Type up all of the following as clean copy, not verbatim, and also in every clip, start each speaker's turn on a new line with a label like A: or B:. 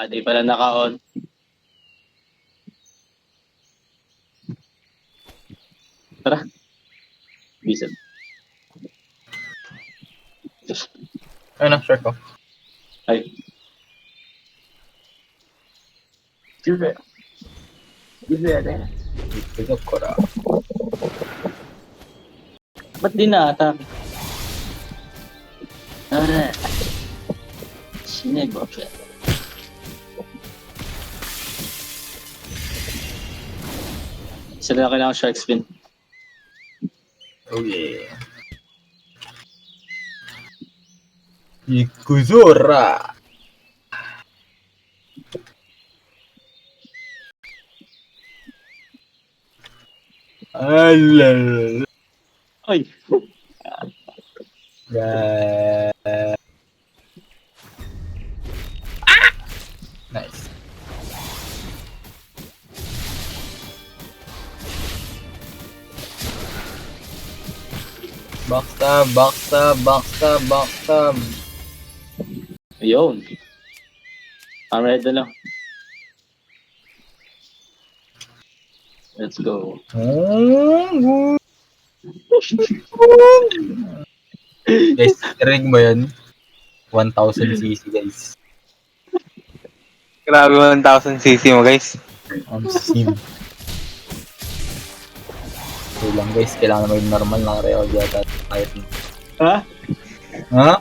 A: Di pala naka-on. Tara. Bisan.
B: Ayun na, short ko.
A: Ay. Silver. Silver.
B: Ito ko ra.
A: Ba't di na-attack? Tara. Sinebo siya. Sila na kailangan shark spin.
B: Oh yeah. Ikuzura. Alal.
A: Ay.
B: Nice. Backstab, backstab, backstab, backstab.
A: Ayun. Red na lang. Let's go.
B: Guys, rig mo yan. 1000cc guys.
C: Grabe 1000cc mo guys.
B: Sim. So lang guys, kailangan maging normal na real yata. Kahit
A: Ha?
B: ha?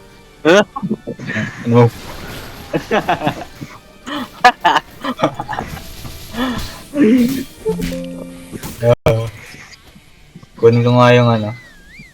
C: Huh?
B: Ano? Kunin ko nga yung ano.